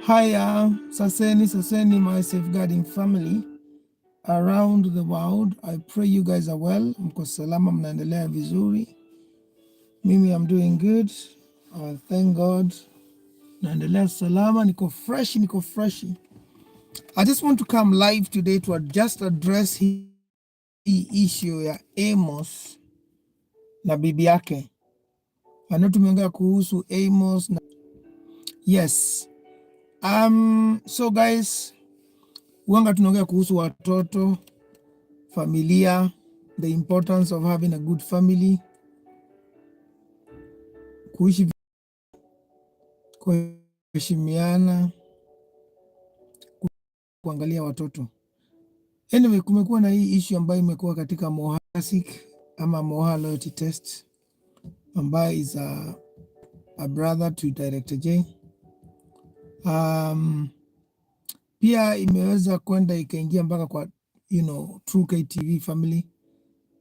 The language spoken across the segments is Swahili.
Hiya, Saseni, my safeguarding family around the world. I pray you guys are well. Mko salama, mnaendelea vizuri. Mimi, I'm doing good. Thank God. Naendelea salama, niko fresh. I just want to come live today to just address hii issue ya Amos na bibi yake. Ano tumeongea kuhusu Amos na yes. So guys, wanga tunaongea kuhusu watoto, familia, the importance of having a good family, kuishi, kuheshimiana, kuangalia watoto. Anyway, kumekuwa na hii issue ambayo imekuwa katika Mohasik ama Moha loyalty test, ambayo is a brother to Director J. Pia imeweza kwenda ikaingia mpaka kwa TruekTV family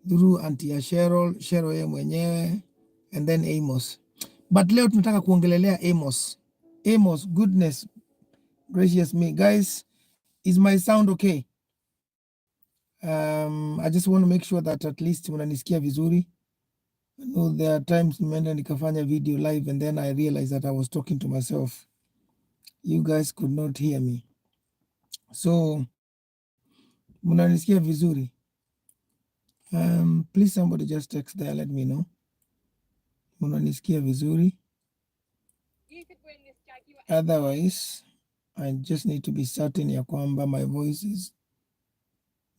through Auntie Cheryl yeye mwenyewe and then Amos. But leo tunataka kuongelelea Amos, goodness gracious me guys, is my sound okay? I just want to make sure that at least mnanisikia vizuri. I know there are times nimeenda nikafanya video live and then I realized that I was talking to myself. You guys could not hear me. So mnanisikia vizuri? Please somebody just text there, let me know. Mnanisikia vizuri? Otherwise, I just need to be certain ya kwamba my voice is,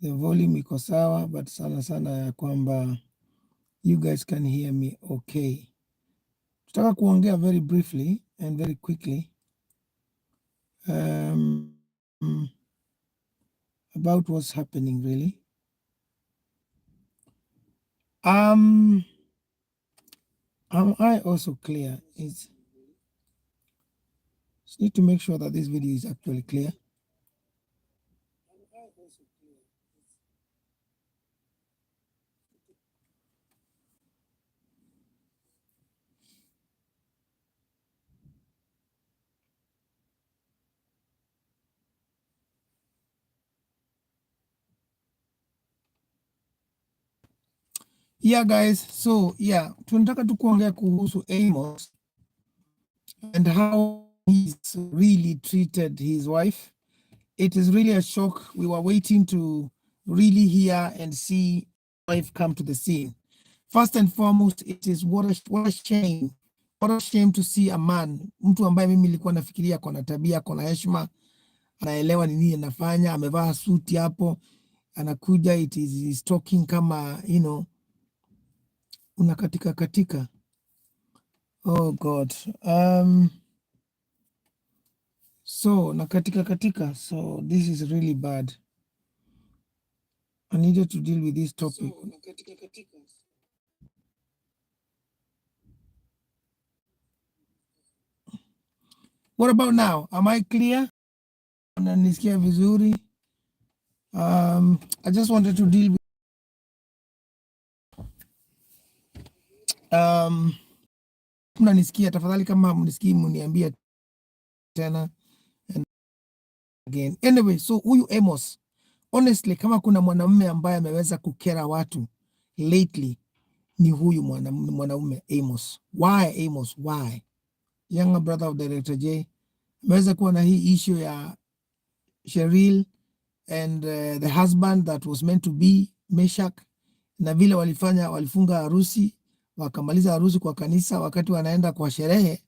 the volume iko sawa, but sana ya kwamba you guys can hear me okay. Tutaka kuongea very briefly and very quickly about what's happening really. Am I also clear? Just need to make sure that this video is actually clear. Yeah guys, so yeah, tunataka tu kuongea kuhusu Amos and how he's really treated his wife. It is really a shock. We were waiting to really hear and see wife come to the scene. First and foremost, it is what a shame. What a shame to see a man, mtu ambaye mimi nilikuwa nafikiria kona tabia, kona heshima, anaelewa ni nini anafanya, amevaa suti hapo, anakuja, it is talking kama, unakatika. Oh God. So nakatika. So this is really bad. I needed to deal with this topic. What about now? Am I clear? Unanisikia vizuri? I just wanted to deal with mnanisikia, tafadhali kama mnisikii mniambia tena and again. Anyway, so huyu Amos, honestly, kama kuna mwanamume ambaye ameweza kukera watu lately ni huyu mwanaume Amos. Why Amos? Why? Younger brother of Director J ameweza kuwa na hii issue ya Cheryl and the husband that was meant to be Meshach, na vile walifunga harusi, wakamaliza harusi kwa kanisa, wakati wanaenda kwa sherehe,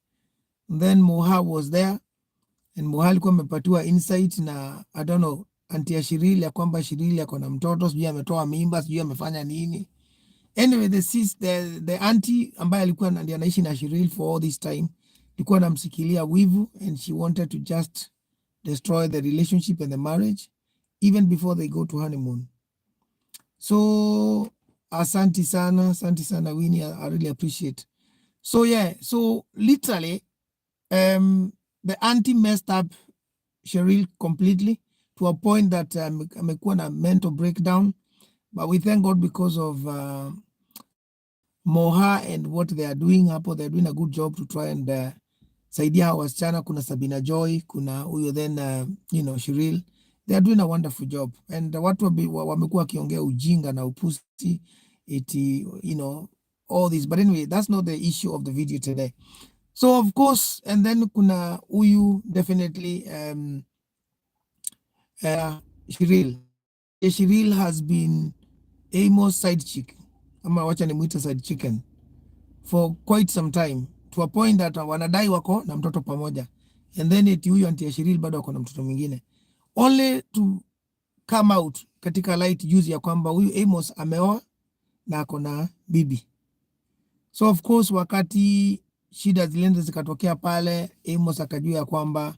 then Moha was there and Moha alikuwa amepatiwa insight na I don't know Auntie Cheryl ya kwamba Cheryl yako na mtoto, sijui ametoa mimba, sijui amefanya nini. Anyway, the auntie ambaye alikuwa ndiye anaishi na Cheryl for all this time Ilikuwa namsikilia wivu, and she wanted to just destroy the relationship and the marriage even before they go to honeymoon. So asante sana Winnie, I really appreciate. So yeah, so literally the auntie messed up Cheryl completely to a point that amekuwa na mental breakdown, but we thank God because of Moha and what they are doing hapo. They're doing a good job to try and saidia hawa wasichana. Kuna Sabina Joy, kuna huyo then Cheryl. They are doing a wonderful job, and watu wamekuwa wakiongea ujinga na upusi eti all this, but anyway, that's not the issue of the video today. So of course, and then kuna huyu definitely Cheryl. Cheryl has been Amos side chick, ama wacha nimuite side chicken, for quite some time, to a point that wanadai wako na mtoto pamoja, and then eti huyu anti Cheryl bado wako na mtoto mwingine, only to come out katika light juzi ya kwamba huyu Amos ameoa na ako na bibi. So of course, wakati shida zilienda zikatokea pale, Amos akajua ya kwamba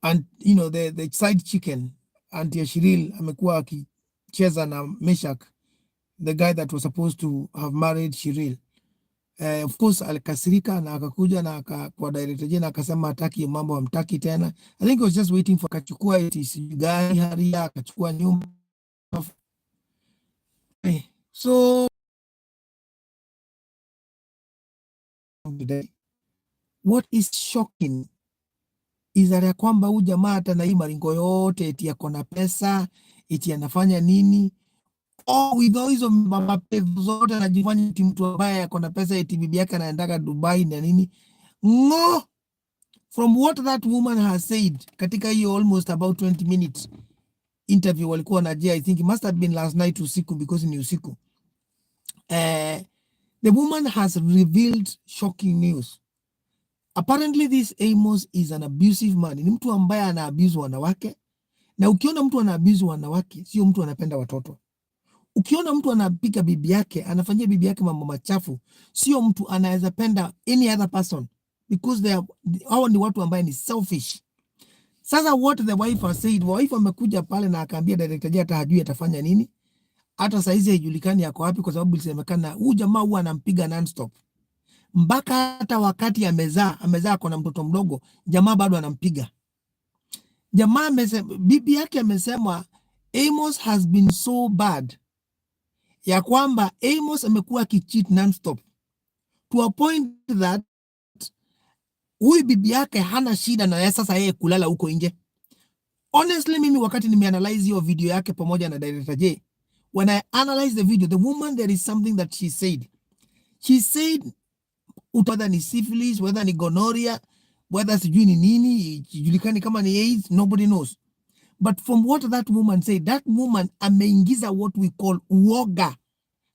and the side chicken Auntie Cheryl amekuwa akicheza na Meshak, the guy that was supposed to have married Cheryl. Of course alikasirika na akakuja na kwa director jana akasema hataki mambo, hamtaki tena. I think he was just waiting for, akachukua eti gari haria, akachukua nyumba. So today, what is shocking is that ya kwamba huyu jamaa hata na hii maringo yote eti yako na pesa, eti anafanya nini, with hizo mapevu zote anajifanya eti mtu ambaye ako na pesa, eti bibi yake anaendaga Dubai na nini. No, from what that woman has said katika hiyo almost about 20 minutes interview walikuwa na I think it must have been last night usiku, because ni usiku. The woman has revealed shocking news. Apparently this Amos is an abusive man. Ni mtu ambaye ana abuse wanawake, na ukiona mtu ana abuse wanawake sio mtu anapenda watoto. Ukiona mtu anapiga bibi yake, anafanyia bibi yake mambo machafu, sio mtu anaweza penda any other person, because hao ni watu ambaye ni selfish. Sasa what the wife has said, wife amekuja pale na akaambia director hata hajui atafanya nini, hata saizi haijulikani yako wapi, kwa sababu ilisemekana huyu jamaa huwa anampiga non-stop, mpaka hata wakati amezaa kwa na mtoto mdogo, jamaa bado anampiga. Jamaa amesema, bibi yake amesema Amos has been so bad ya kwamba Amos amekuwa akicheat non-stop to a point that huyu bibi yake hana shida na sasa yeye kulala huko nje. Honestly, mimi wakati nimeanalyze hiyo video yake pamoja na director J, when I analyze the video, the woman, there is something that she said. She said whether ni syphilis, whether ni gonorrhea, whether sijui ni nini, ijulikani kama ni AIDS, nobody knows. But from what that woman said, that woman ameingiza what we call uoga.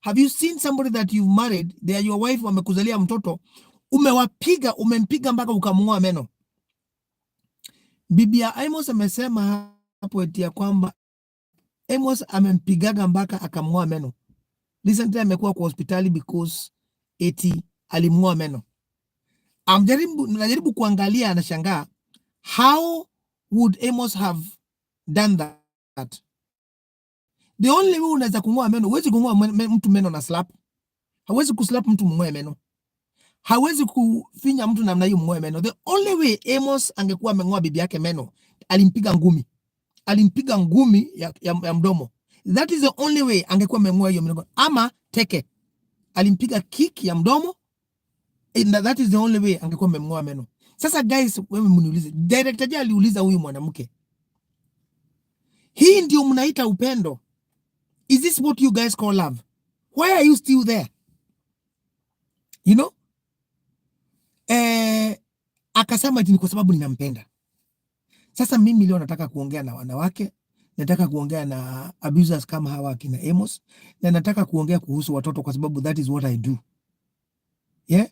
Have you seen somebody that you've married, they are your wife, wamekuzalia mtoto, umempiga mpaka ukamng'oa meno? Bibi ya Amos amesema hapo eti ya kwamba Amos amempigaga mpaka akamng'oa meno. Recently amekuwa kwa hospitali because eti alimng'oa meno. Najaribu kuangalia, anashangaa, how would Amos have done that? The only way unaweza kung'oa meno, huwezi kung'oa mtu meno na slap. Hawezi kuslap mtu mng'oe meno. Hawezi kufinya mtu namna hiyo mng'oe meno. The only way Amos angekuwa ameng'oa bibi yake meno, alimpiga ngumi. Alimpiga ngumi ya mdomo. That is the only way angekuwa ameng'oa hiyo meno. Ama teke. Alimpiga kick ya mdomo. And that is the only way angekuwa ameng'oa meno. Sasa guys, wewe mniulize, director J aliuliza huyu mwanamke, hii ndio mnaita upendo? Is this what you guys call love? Why are you still there? You know? Akasema eti ni kwa sababu ninampenda. Sasa mimi leo nataka kuongea na wanawake, nataka kuongea na abusers kama hawa kina Amos, na nataka kuongea kuhusu watoto kwa sababu that is what I do. Yeah?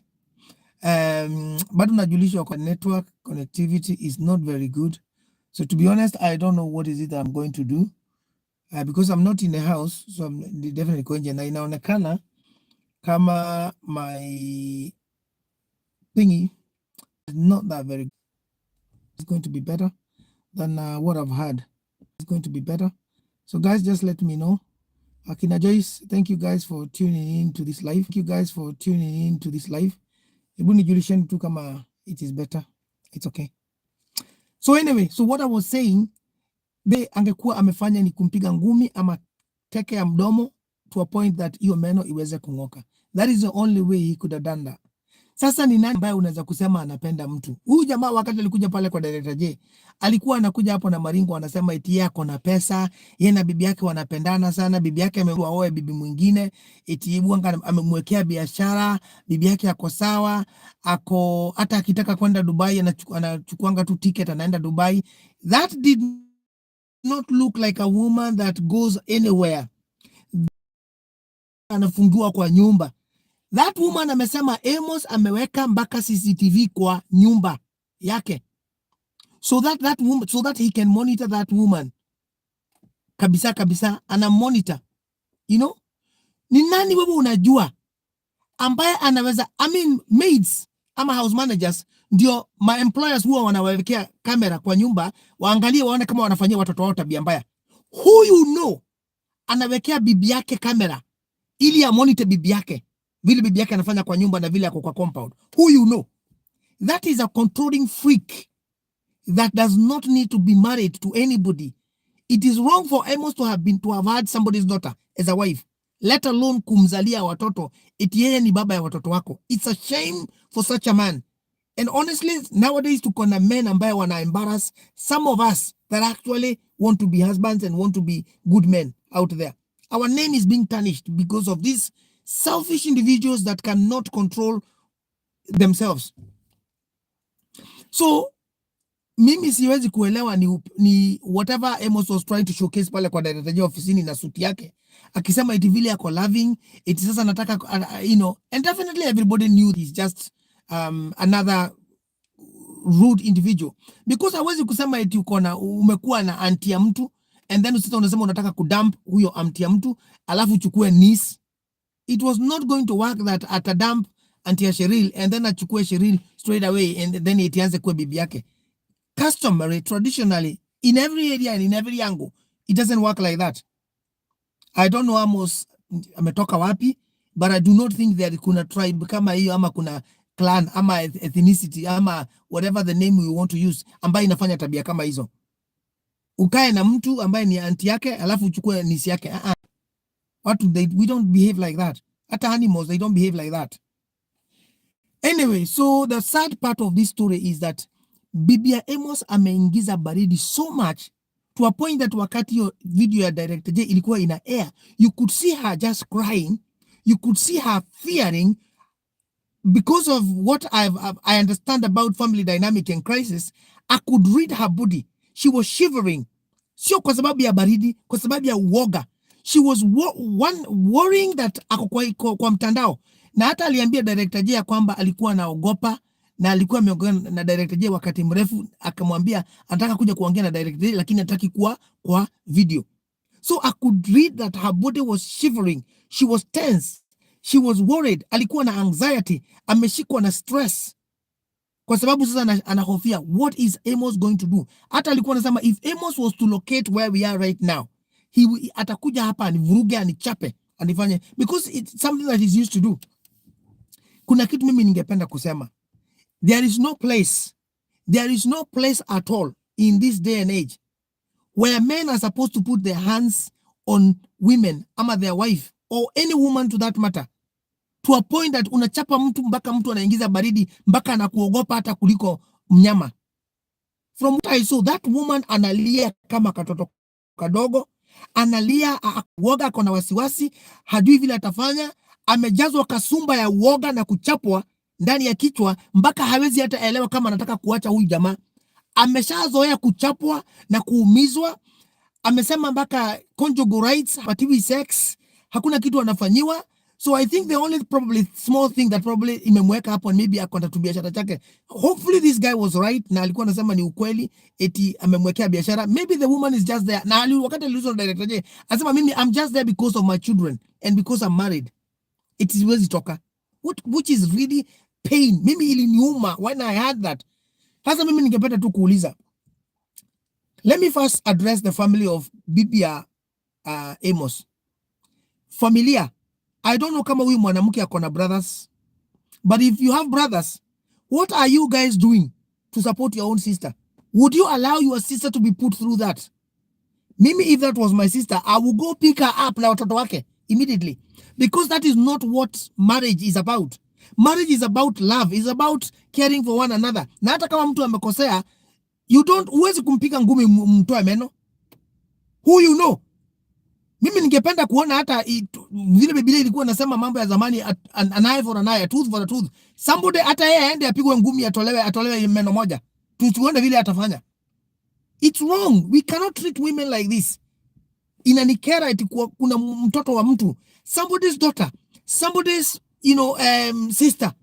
Bado najulishwa kwa network connectivity is not very good. So to be honest, I don't know what is it I'm going to do. Because I'm not in the house, so I'm definitely going to, na inaonekana kama my thingy is not that very good. It's going to be better than what I've had. It's going to be better. So guys, just let me know. Akina Joyce, thank you guys for tuning in to this live. Thank you guys for tuning in to this live. Hebu nijulishe tu kama it is better. It's okay. So anyway, so what I was saying, be angekuwa amefanya ni kumpiga ngumi ama teke ya mdomo to a point that hiyo meno iweze kung'oka. That is the only way he could have done that. Sasa ni nani ambaye unaweza kusema anapenda mtu? Huyu jamaa wakati alikuja pale kwa Director J, alikuwa anakuja hapo na maringo, anasema eti yako na pesa, yeye na bibi yake wanapendana sana, bibi yake ameoa bibi mwingine, eti bwanga amemwekea biashara, bibi yake ako sawa, ako hata akitaka kwenda Dubai anachukuanga tu ticket anaenda Dubai. That did not look like a woman that goes anywhere. Anafungua kwa nyumba. That woman amesema Amos ameweka mpaka CCTV kwa nyumba yake. So that he can monitor that woman. Kabisa ana monitor. You know? Ni nani wewe unajua ambaye anaweza, I mean maids ama house managers ndio my employers huwa wanawekea kamera kwa nyumba waangalie waone kama wanafanyia watoto wao tabia mbaya. Who you know anawekea bibi yake kamera ili ya monitor bibi yake vile bibi yake anafanya kwa nyumba na vile ako kwa compound. Who you know? That is a controlling freak that does not need to be married to anybody. It is wrong for Amos to have had somebody's daughter as a wife, let alone kumzalia watoto eti yeye ni baba ya watoto wako. It's a shame for such a man. And honestly, nowadays to condemn men ambaye wana embarrass some of us that actually want to be husbands and want to be good men out there. Our name is being tarnished because of these selfish individuals that cannot control themselves. So mimi siwezi kuelewa ni whatever Amos was trying to showcase pale kwa Director J ofisini na suti yake akisema eti vile yako loving eti sasa nataka you know, and definitely everybody knew he's just another rude individual, because hawezi kusema eti umekuwa na auntie ya mtu and then sasa unasema unataka kudump huyo auntie ya mtu alafu uchukue niece. It was not going to work that at a dump auntie Cheryl and then achukue Cheryl straight away and then itianze kuwa bibi yake. Customary, traditionally, in every area and in every angle, it doesn't work like that. I don't know Amos ametoka wapi, but I do not think that kuna tribe kama hiyo ama kuna clan ama ethnicity ama whatever the name we want to use ambaye inafanya tabia kama hizo. Ukae na mtu ambaye ni auntie yake alafu uchukue niece yake. We don't behave like that. Hata animals, they don't behave like that. Anyway, so the sad part of this story is that Bibia Amos ameingiza baridi so much to a point that wakati yo video ya Director J ilikuwa ina air, you could see her just crying, you could see her fearing because of what I understand about family dynamic and crisis. I could read her body. She was shivering. Sio kwa sababu ya baridi, kwa sababu ya uoga. She was worrying that ako kwa mtandao. Na hata aliambia Director J kwamba alikuwa anaogopa na alikuwa ameongea na Director J wakati mrefu, akamwambia anataka kuja kuongea na Director J lakini hataki kuwa kwa video. So I could read that her body was shivering. She was tense. She was worried. Alikuwa na anxiety. Ameshikwa na stress. Kwa sababu sasa anahofia what is Amos going to do. Hata alikuwa anasema if Amos was to locate where we are right now, atakuja hapa anivuruge, anichape, anifanye, because it's something that he's used to do. Kuna kitu mimi ningependa kusema. There is no place at all in this day and age where men are supposed to put their hands on women ama their wife or any woman to that matter, to a point that unachapa mtu mpaka mtu anaingiza baridi mpaka anakuogopa hata kuliko mnyama. From what I saw, that woman analia kama katoto kadogo, analia uoga, kona wasiwasi, hajui vile atafanya, amejazwa kasumba ya uoga na kuchapwa ndani ya kichwa mpaka hawezi hata elewa kama anataka kuacha huyu jamaa. Ameshazoea kuchapwa na kuumizwa. Amesema mpaka conjugal rights, hapatiwi sex, hakuna kitu anafanyiwa. So I think the only probably small thing that probably imemweka hapo maybe akonta biashara chake. Hopefully this guy was right na alikuwa anasema ni ukweli eti amemwekea biashara. Maybe the woman is just there. Na wakati aliulizwa na Director J, anasema mimi I'm just there because of my children and because I'm married. it is wezi toka, which is really pain. Mimi iliniuma when I had that. Sasa mimi ningependa tu kuuliza, let me first address the family of Bibia Amos. Familia, I don't know kama huyu mwanamke akona brothers, but if you have brothers, what are you guys doing to support your own sister? Would you allow your sister to be put through that? Mimi, if that was my sister, I would go pick her up na watoto wake immediately, because that is not what marriage is about. Marriage is about love, is about caring for one another. Na hata kama mtu amekosea, huwezi kumpiga ngumi mtoe meno. Who you know? Mimi ningependa kuona hata vile Biblia ilikuwa nasema mambo ya zamani, an eye for an eye, a tooth for a tooth. Somebody hata yeye aende apigwe ngumi, atolewe meno moja. Tuone vile atafanya. It's wrong. We cannot treat women like this. Inanikera eti kuna mtoto wa mtu, somebody's daughter, somebody's sister,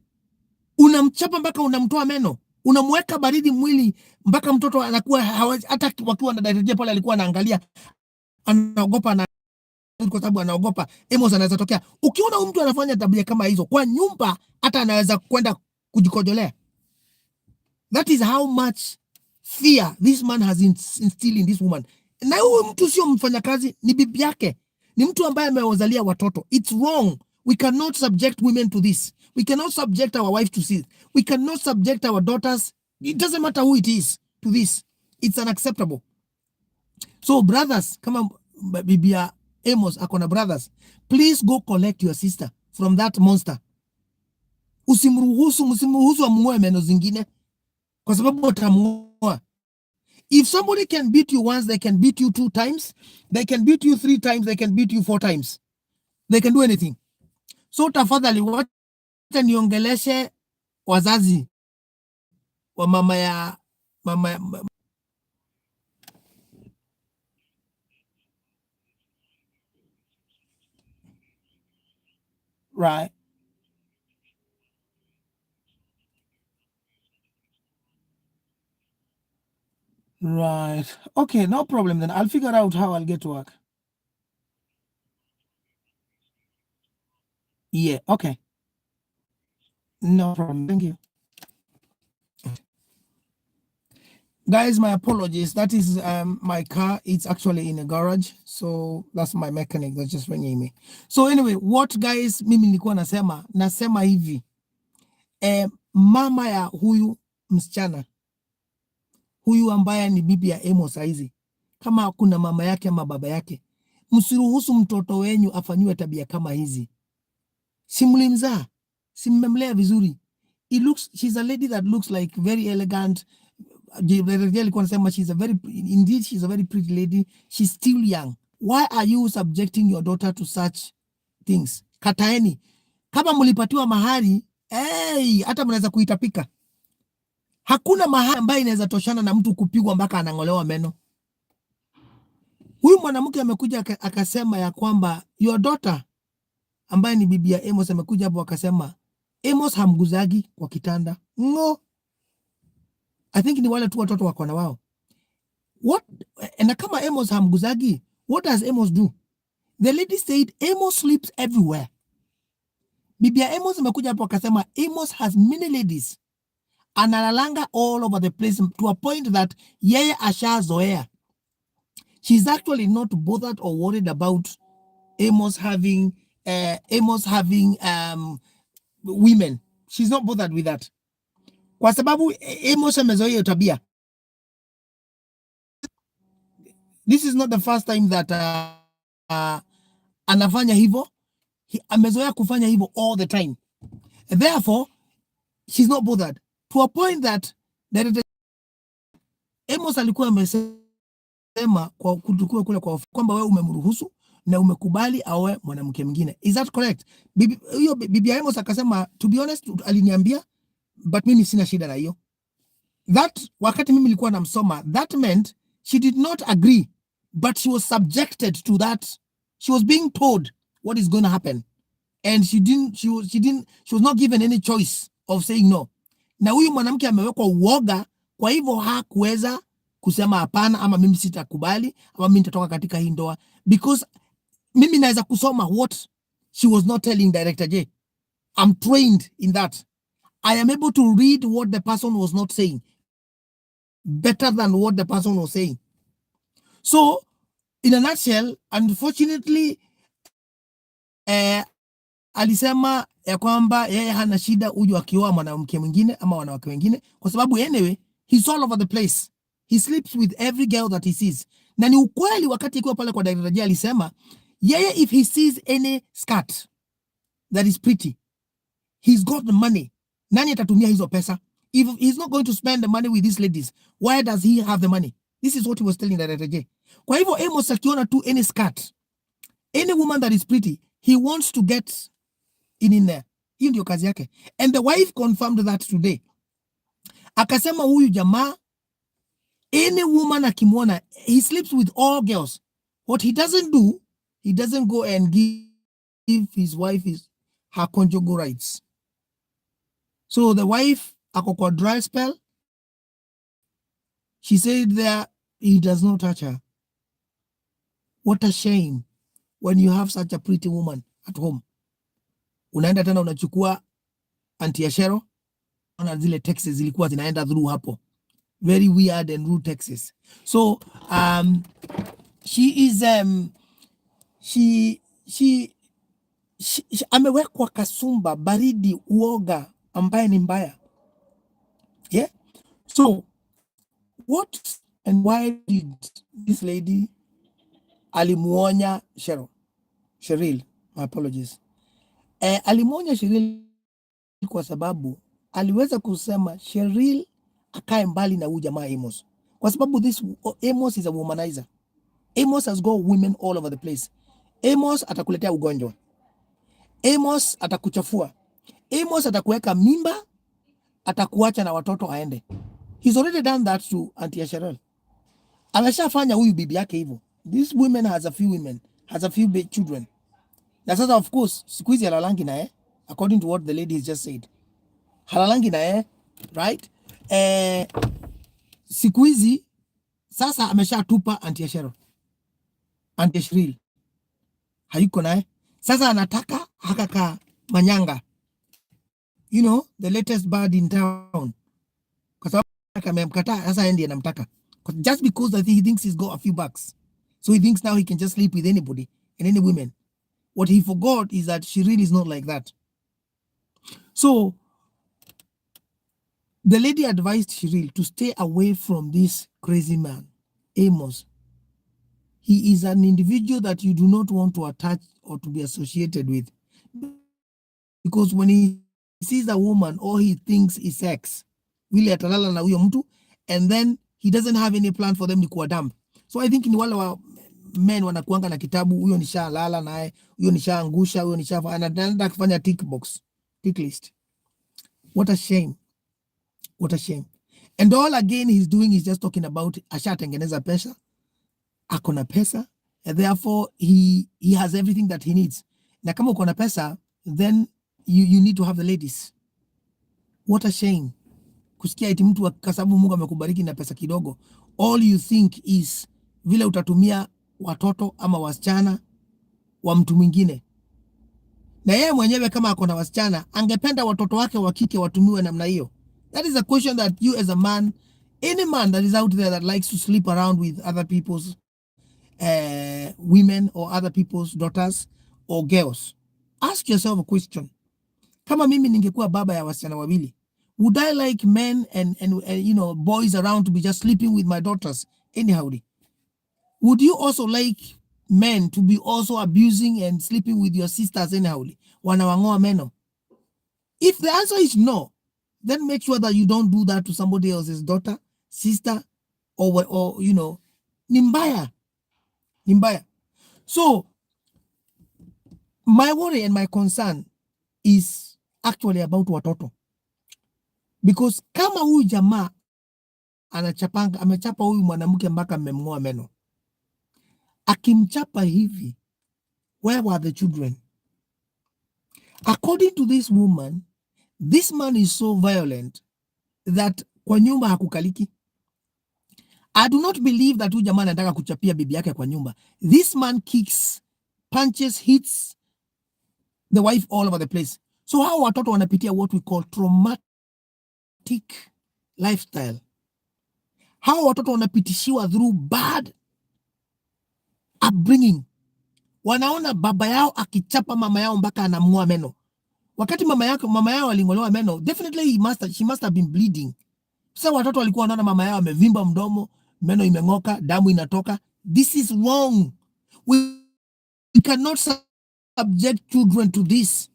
unamchapa mpaka unamtoa meno, unamweka baridi mwili mpaka mtoto anakuwa hata wakiwa na daktari pale alikuwa anaangalia, anaogopa na kwa sababu anaogopa Amos anaweza tokea. Ukiona mtu anafanya tabia kama hizo kwa nyumba, hata anaweza kwenda kujikojolea. That is how much fear this man has instilled in this woman. Na huyu mtu sio mfanyakazi, ni bibi yake, ni mtu ambaye amewazalia watoto. It's wrong. We cannot subject women to this. We cannot subject our wife to this. We cannot subject our daughters, it doesn't matter who it is, to this. It's unacceptable. So brothers, kama bibia Amos akona brothers, please go collect your sister from that monster. Msimruhusu amuoe meno zingine, kwa sababu utamuoa. If somebody can beat you once, they can beat you 2 times, they can beat you 3 times, they can beat you 4 times. They can do anything. So tafadhali, wacha niongeleshe wazazi wa mama right. Right. Okay, no problem then. I'll figure out how I'll get to work. Yeah, okay. No problem. Thank you. Guys, my apologies. That is my car. It's actually in a garage. So that's my mechanic that's just ringing me. So anyway, what guys, mimi nilikuwa nasema hivi. Mama ya huyu msichana, huyu ambaye ni bibi ya Amos hizi, kama kuna mama yake ama baba yake, msiruhusu mtoto wenyu afanywe tabia kama hizi. Simlimzaa, simmemlea vizuri. She's a lady that looks like very elegant. She's a very pretty lady. She's still young. Why are you subjecting your daughter to such things? Kataeni. Kama mlipatiwa mahari, hata mnaweza kuitapika. Hakuna mahari ambayo inaweza toshana na mtu kupigwa mpaka anangolewa meno. Huyu mwanamke amekuja akasema ya kwamba your daughter ambaye ni bibi ya Amos amekuja hapo akasema Amos hamguzagi kwa kitanda. No. I think ni wale tu watoto wako na wao. What? Na kama Amos hamguzagi, what does Amos do? The lady said Amos sleeps everywhere. Bibi ya Amos amekuja hapo akasema Amos has many ladies. Analalanga all over the place to a point that yeye ashazoea. She's actually not bothered or worried about Amos having women. She's not bothered with that. Kwa sababu Amos amezoea tabia. This is not the first time that anafanya hivyo. Amezoea kufanya hivyo all the time. Therefore, she's not bothered. To a point that Amos alikuwa amesema kwa kutukua kule kwa kwamba wewe umemruhusu na umekubali awe mwanamke mwingine. Is that correct? Bibi Amos akasema, to be honest, aliniambia, but mimi sina shida na hiyo. That wakati mimi nilikuwa namsoma, that meant she did not agree, but she was subjected to that. She was being told what is going to happen, and she was not given any choice of saying no. Na huyu mwanamke amewekwa uoga, kwa hivyo hakuweza kusema hapana, ama mimi sitakubali, ama mimi nitatoka katika hii ndoa, because mimi naweza kusoma what she was not telling Director J. I'm trained in that. I am able to read what the person was not saying better than what the person was saying. So, in a nutshell, unfortunately, alisema ya kwamba yeye hana shida huyu akioa mwanamke mwingine ama wanawake wengine, kwa sababu anyway he's all over the place, he sleeps with every girl that he sees. Na ni ukweli, wakati akiwa pale kwa Director J alisema yeye if he sees any skirt that is pretty, he's got the money. Nani atatumia hizo pesa? If he's not going to spend the money with these ladies, why does he have the money? This is what he was telling Director J. Kwa hivyo Amos akiona tu any skirt, any woman that is pretty, he wants to get in there. Hiyo ndio kazi yake. And the wife confirmed that today. Akasema huyu jamaa, any woman akimwona, he sleeps with all girls. What he doesn't do, he doesn't go and give his wife her conjugal rights. So the wife ako kwa dry spell. She said there he does not touch her. What a shame when you have such a pretty woman at home. Unaenda tena unachukua anti Ashero, na zile texts zilikuwa zinaenda through hapo. Very weird and rude texts. So she is she amewekwa kasumba, baridi, uoga ambaye ni mbaya. Yeah. So what and why did this lady alimuonya Cheryl, my apologies. Alimuonya Cheryl kwa sababu aliweza kusema Cheryl akae mbali na huyu jamaa Amos, kwa sababu this Amos is a womanizer. Amos has got women all over the place. Amos atakuletea ugonjwa. Amos atakuchafua. Amos atakuweka mimba, atakuacha na watoto aende. He's already done that to Auntie Cheryl. Ameshafanya huyu bibi yake hivyo. This woman has a few women, has a few big children. Na sasa of course, siku hizi halalangi naye, according to what the lady has just said. Halalangi naye, right? Siku hizi sasa ameshatupa Auntie Cheryl. Auntie Cheryl hayuko naye. Sasa anataka hakaka manyanga. You know, the latest bird in town. Kwa sababu amemkataa, sasa ndiye anamtaka. Just because he thinks he's got a few bucks. So he thinks now he can just sleep with anybody and any women. What he forgot is that Cheryl is not like that. So the lady advised Cheryl to stay away from this crazy man, Amos. He is an individual that you do not want to attach or to be associated with. Because when he sees a woman, all he thinks is sex. Wili atalala na huyo mtu, and then he doesn't have any plan for them ni kuwa dump. So I think ni wale wa men wanakuanga na kitabu, huyo nisha lala naye, huyo nisha angusha, huyo nisha anaenda kufanya tick list. What a shame. What a shame. And all again he's doing is just talking about ashatengeneza pesa, akona pesa, and therefore he has everything that he needs. Na kama uko na pesa, then you need to have the ladies. What a shame. Kusikia eti mtu kwa sababu Mungu amekubariki na pesa kidogo, all you think is vile utatumia watoto ama wasichana wa mtu mwingine. Na yeye mwenyewe kama akona wasichana, angependa watoto wake wa kike watumiwe namna hiyo. That is a question that you as a man, any man that is out there that likes to sleep around with other people's women or other people's daughters or girls, ask yourself a question. Kama mimi ningekuwa baba ya wasichana wawili, would I like men and you know, boys around to be just sleeping with my daughters anyhowly? Would you also like men to be also abusing and sleeping with your sisters anyhowly? Wanawangoa meno. If the answer is no, then make sure that you don't do that to somebody else's daughter, sister, or you know, nimbaya. So my worry and my concern is actually about watoto. Because kama huyu jamaa amechapa huyu mwanamke mpaka amemngoa meno. Akimchapa hivi, where were the children? According to this woman, this man is so violent that kwa nyumba hakukaliki. I do not believe that huyu jamaa anataka kuchapia bibi yake kwa nyumba. This man kicks, punches, hits, the wife all over the place. So hao watoto wanapitia what we call traumatic lifestyle. Hao watoto wanapitishiwa through bad upbringing. Wanaona baba yao akichapa mama yao mpaka anamng'oa meno. Wakati mama yao aling'olewa meno, definitely she must have been bleeding. Sasa watoto walikuwa wanaona mama yao amevimba mdomo, meno imeng'oka, damu inatoka. This is wrong. We cannot subject children to this.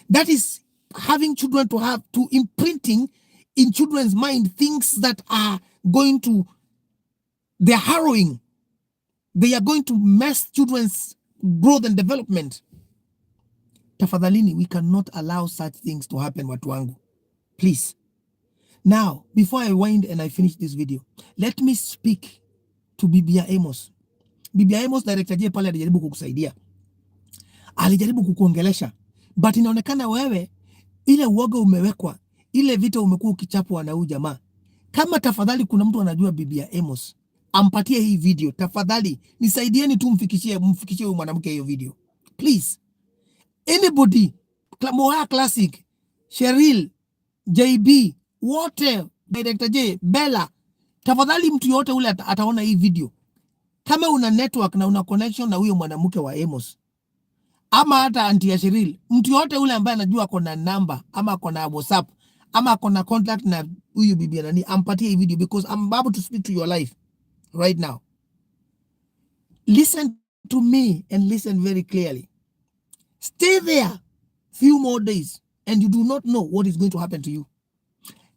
That is having children to imprinting in children's mind things that are going to, they're harrowing. They are going to mess children's growth and development. Tafadhalini, we cannot allow such things to happen, watu wangu. Please. Now, before I wind and I finish this video, let me speak to Bibia Amos. Bibia Amos, Director J pale alijaribu kukusaidia. Alijaribu kukuongelesha. But inaonekana wewe, ile uoga umewekwa, ile vita umekuwa ukichapwa na huyu jamaa. Kama tafadhali kuna mtu anajua Bibia Amos, ampatie hii video. Tafadhali, nisaidieni tu mfikishie huyu mwanamke hiyo video. Please. Anybody, Moha Classic, Cheryl, JB, wote, Director J, Bella, tafadhali mtu yote ule ataona hii video. Kama una network na una connection na huyo mwanamke wa Amos, ama hata anti ya Cheryl, mtu yote ule ambaye anajua ako na number, ama ako na WhatsApp, ama ako na contact na huyu bibi nani, ampatie hii video, because I'm about to speak to your life right now. Listen to me and listen very clearly. Stay there few more days and you do not know what is going to happen to you.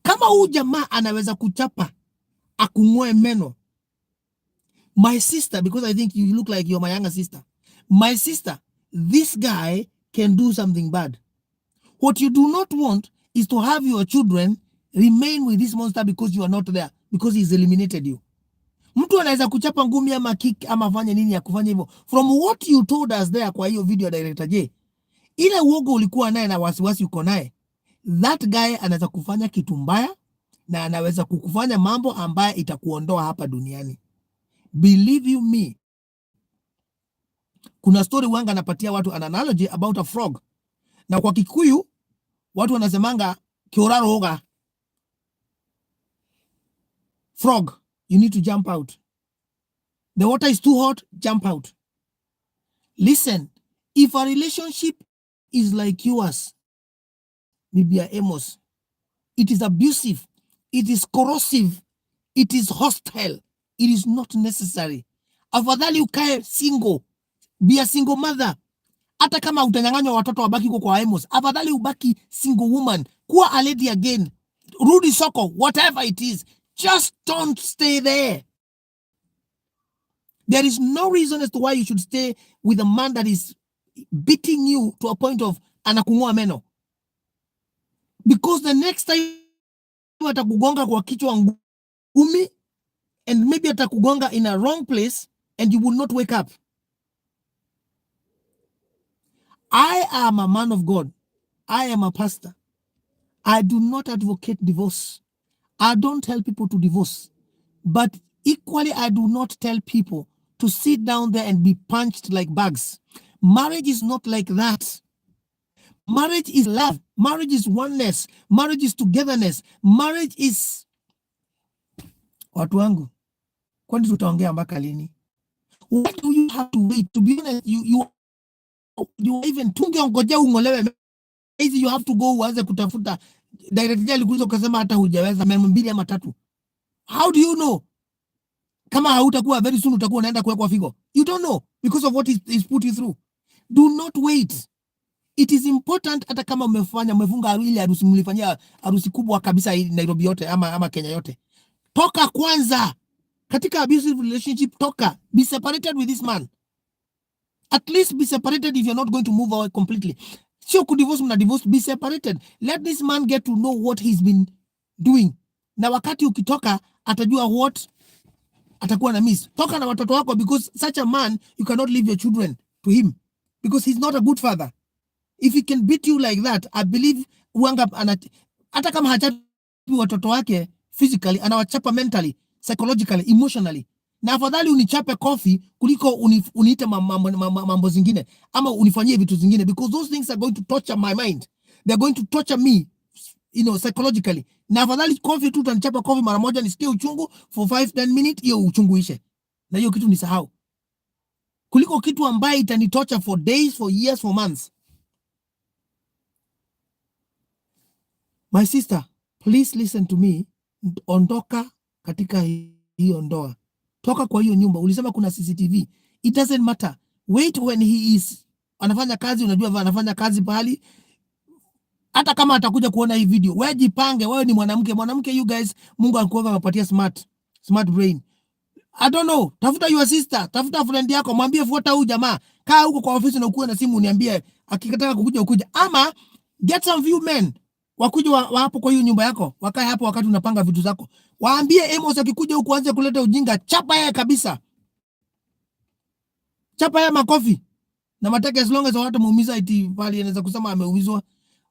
Kama huyu jamaa anaweza kuchapa akung'oe meno, my sister, because I think you look like you're my younger sister, my sister, this guy can do something bad. What you do not want is to have your children remain with this monster because you are not there, because he's eliminated you. Mtu anaweza kuchapa ngumi ama kick ama fanya nini ya kufanya hivyo. From what you told us there kwa hiyo video, Director J, ile uoga ulikuwa naye na wasiwasi uko naye, that guy anaweza kufanya kitu mbaya na anaweza kukufanya mambo ambaye itakuondoa hapa duniani. Believe you me. Kuna story wanga napatia watu an analogy about a frog. Na kwa Kikuyu watu wanasemanga kioraro hoga. Frog, you need to jump out. The water is too hot, jump out. Listen, if a relationship is like yours, Bibia Amos, it is abusive, it is corrosive, it is hostile, it is not necessary. Afadhali ukae single, be a single mother. Hata kama utanyang'anywa watoto wabaki kwa Amos, afadhali ubaki single woman, kuwa a lady again, rudi soko, whatever it is. Just don't stay there. There is no reason as to why you should stay with a man that is beating you to a point of anakung'oa meno. Because the next time atakugonga kwa kichwa ngumi, and maybe atakugonga in a wrong place and you will not wake up. I am a man of God. I am a pastor. I do not advocate divorce. I don't tell people to divorce. But equally, I do not tell people to sit down there and be punched like bugs. Marriage is not like that. Marriage is love. Marriage is oneness. Marriage is togetherness. Marriage is... Watu wangu, kwani tutaongea mpaka lini? Why do you have to wait? To be honest, you even tungeongojea ung'olewe, you have to go uanze kutafuta. Director alikuja kusema hata hujaweza meno 2 ama 3. How do you know? Kama hautakuwa very soon utakuwa unaenda kuwekwa figo. You don't know because of what is put you through. Do not wait. It is important, hata kama umefunga ile harusi, mlifanyia harusi kubwa kabisa Nairobi yote ama Kenya yote. Toka kwanza. Katika abusive relationship, toka. Be separated with this man. At least be separated if you're not going to move away completely. Sio kudivorce, mna divorce, be separated. Let this man get to know what he's been doing. Na wakati ukitoka, atajua what atakuwa na miss. Toka na watoto wako, because such a man, you cannot leave your children to him. Because he's not a good father. If he can beat you like that, I believe hata kama hachapi watoto wake physically, anawachapa mentally, psychologically, emotionally. Na afadhali unichape coffee kuliko uniite mambo zingine ama unifanyie vitu zingine, because those things are going to torture my mind. They're going to torture me, psychologically. Na afadhali coffee tu utanichapa coffee mara moja nisikie uchungu for 5-10 minutes, hiyo uchungu ishe. Na hiyo kitu nisahau. Kuliko kitu ambaye itanitorture for days, for years, for months. My sister, please listen to me. Ondoka katika hiyo ndoa. Toka kwa hiyo nyumba. Ulisema kuna CCTV. It doesn't matter. Wait when he is anafanya kazi, unajua anafanya kazi pahali. Hata kama atakuja kuona hii video, wewe jipange, wewe ni mwanamke, you guys, Mungu anakuwa amepatia smart brain. I don't know, tafuta your sister, tafuta friend yako, mwambie fuata huyu jamaa, kaa huko kwa ofisi na ukue na simu uniambie, akikataka kukuja ukuja, ama get some few men wakuja hapo kwa hiyo nyumba yako, wakae hapo wakati unapanga vitu zako. Waambie Amos akikuja huko anze kuleta ujinga, chapa yeye kabisa. Chapa yeye makofi. Na mateke as long as watu muumiza iti bali anaweza kusema ameumizwa.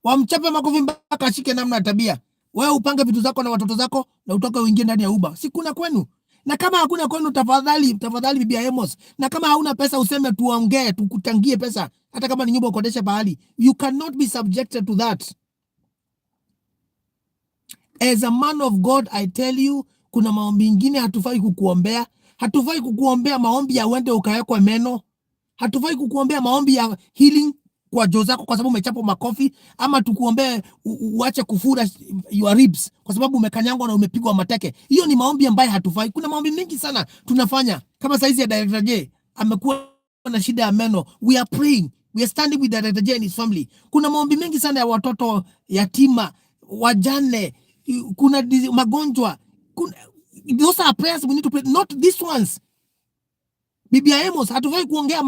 Wamchape makofi mpaka ashike namna tabia. Wewe upange vitu zako na watoto zako na utoke uingie ndani ya Uber. Si kuna kwenu. Na kama hakuna kwenu, tafadhali bibi Amos. Na kama hauna pesa useme tuongee, tukutangie pesa. Hata kama ni nyumba ukodesha bahali. You cannot be subjected to that. As a man of God, I tell you, kuna maombi mengine hatufai kukuombea. Hatufai kukuombea maombi ya uende ukawekwe meno. Hatufai kukuombea maombi ya healing kwa joo zako kwa sababu umechapwa makofi, ama tukuombee uache kufura your ribs kwa sababu umekanyangwa na umepigwa mateke. Hiyo ni maombi ambayo hatufai. Kuna maombi mengi sana tunafanya. Kama saizi ya Director J amekuwa na shida ya meno, we are praying, we are standing with Director J and his family. Kuna maombi mengi sana ya watoto yatima, wajane, kuna magonjwa. Those are prayers we need to pray, not these ones. Bibi Amos, hatufai kuongea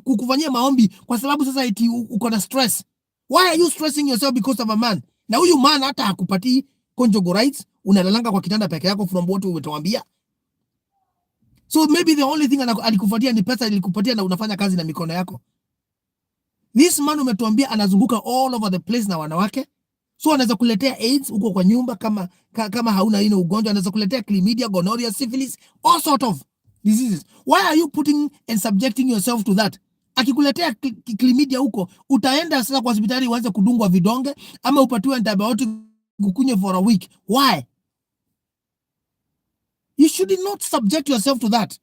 kukufanyia maombi kwa sababu sasa eti uko na stress. Why are you stressing yourself because of a man? Na huyu man hata hakupatii conjugal rights, unalalanga kwa kitanda peke yako from what umetuambia. So maybe the only thing alikufuatia ni pesa alikupatia na unafanya kazi na mikono yako. This man umetuambia anazunguka all over the place na wanawake. So anaweza kuletea AIDS uko kwa nyumba kama hauna ino ugonjwa, anaweza kuletea chlamydia, gonorrhea, syphilis, all sort of diseases. Why are you putting and subjecting yourself to that? Akikuletea chlamydia huko, utaenda sasa kwa hospitali uanze kudungwa vidonge ama upatiwe antibiotic ukunywe for a week. Why? You should not subject yourself to that.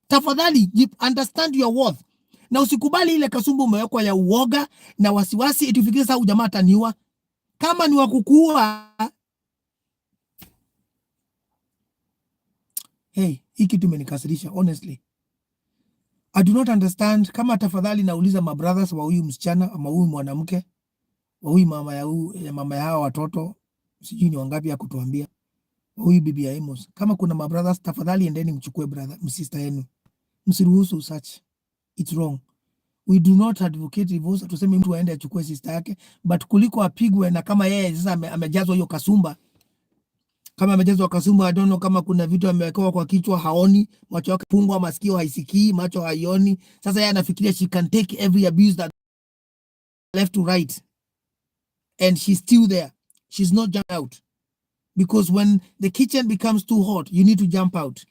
Tafadhali, understand your worth. Na usikubali ile kasumbu umewekwa ya uoga na wasiwasi itufikirie sasa ujamaa ataniua. Kama ni wakukua, hey, hiki kitu imenikasirisha honestly. I do not understand. Kama tafadhali nauliza my brothers wa huyu msichana ama huyu mwanamke wa huyu mama ya hawa watoto, sijui ni wangapi ya kutuambia, huyu bibi ya Amos, kama kuna my brothers, tafadhali endeni mchukue brother sister yenu, msiruhusu such. It's wrong. We do not advocate divorce. Tuseme mtu aende achukue sister yake, but kuliko apigwe na kama yeye sasa amejazwa hiyo kasumba. Kama amejazwa kasumba, I don't know kama kuna vitu amewekewa kwa kichwa haoni, macho yake pungwa, masikio haisikii, macho haioni. Sasa yeye anafikiria she can take every abuse that left to right. And she's still there. She's not jumped out. Because when the kitchen becomes too hot, you need to jump out.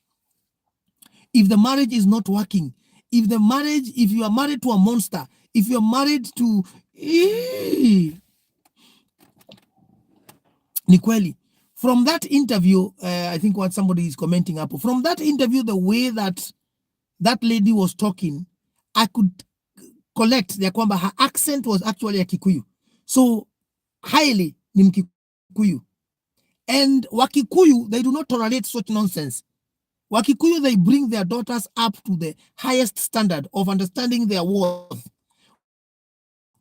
If the marriage is not working, if you are married to a monster, if you are married to ni kweli. From that interview, I think what somebody is commenting up. From that interview, the way that lady was talking, I could collect ya kwamba her accent was actually a Kikuyu. So highly ni Mkikuyu. And Wakikuyu, they do not tolerate such nonsense. Wakikuyu, they bring their daughters up to the highest standard of understanding their worth,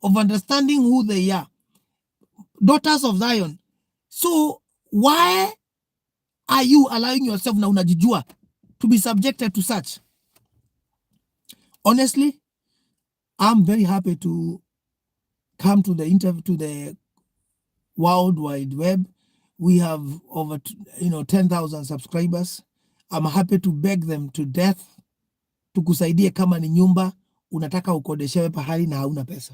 of understanding who they are. Daughters of Zion. So why are you allowing yourself na unajijua to be subjected to such? Honestly, I'm very happy to come to the interview, to the World Wide Web. We have over 10,000 subscribers. I'm happy to beg them to death tukusaidie kama ni nyumba unataka ukodeshewe pahali na hauna pesa.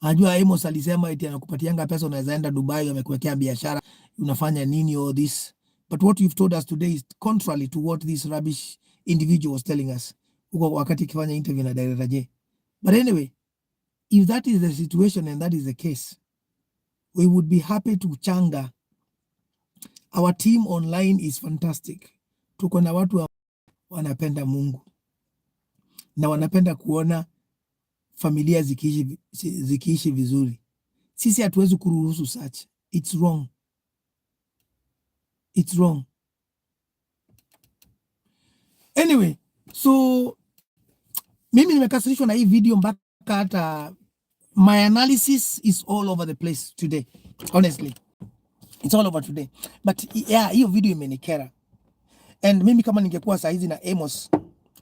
Anajua Amos alisema eti anakupatianga pesa unaweza enda Dubai, amekuwekea biashara, unafanya nini all this. But what you've told us today is contrary to what this rubbish individual was telling us wakati kifanya interview na Director J. But anyway, if that is the situation and that is the case, we would be happy to changa. Our team online is fantastic. Tuko na watu wanapenda Mungu na wanapenda kuona familia zikiishi vizuri. Sisi hatuwezi kuruhusu such. It's wrong. It's wrong. Anyway, so mimi nimekasirishwa na hii video mpaka hata my analysis is all over the place today. Honestly. It's all over today. But yeah, hiyo video imenikera. And mimi kama ningekuwa saa hizi na Amos,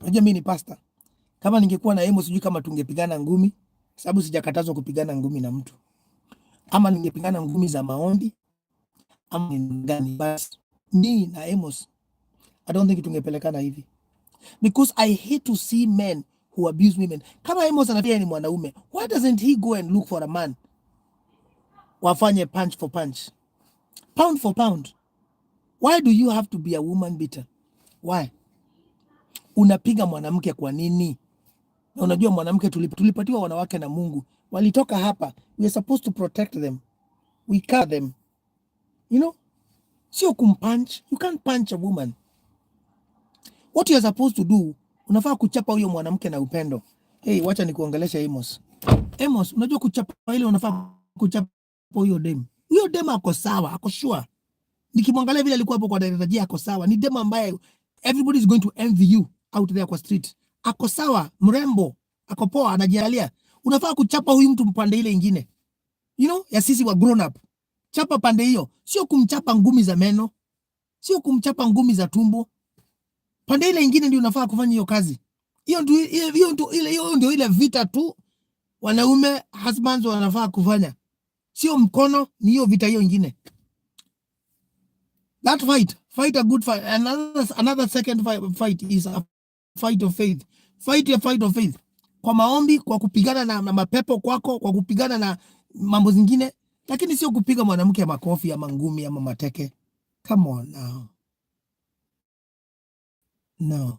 unajua mimi ni pastor. Kama ningekuwa na Amos sijui kama tungepigana ngumi, sababu sijakatazwa kupigana ngumi na mtu. Ama ningepigana ngumi za maombi, ama ngani. But me na Amos, I don't think tungepelekana hivi. Because I hate to see men who abuse women. Kama Amos anafikia ni mwanaume, why doesn't he go and look for a man? Wafanye punch for punch. Pound for pound. Why do you have to be a woman beater? Why? Unapiga mwanamke kwa nini? Na unajua mwanamke tulipatiwa wanawake na Mungu. Walitoka hapa. We are supposed to protect them. We care them. You know? Sio kumpunch. You can't punch a woman. What you are supposed to do, unafaa kuchapa huyo mwanamke na upendo. Hey, wacha nikuongelesha Amos. Amos, unajua kuchapa ile unafaa kuchapa huyo dem. Huyo dem ako sawa, ako sure. Nikimwangalia vile alikuwa hapo kwa Director J ako sawa. Ni dem ambaye everybody is going to envy you out there kwa street. Ako sawa, mrembo, ako poa, anajiangalia. Unafaa kuchapa huyu mtu mpande ile ingine. You know, ya sisi wa grown up. Chapa pande hiyo. Sio kumchapa ngumi za meno. Sio kumchapa ngumi za tumbo. Pande ile ingine ndio unafaa kufanya hiyo kazi. Hiyo ndio ile vita tu wanaume husbands wanafaa kufanya. Sio mkono, ni hiyo vita hiyo ingine. That fight a good fight. Another second fight is a fight of faith. Fight a fight of faith. Kwa maombi, kwa kupigana na mapepo kwako, kwa kupigana na mambo zingine, lakini sio kupiga mwanamke ya makofi ama ngumi ama mateke. Come on now. No.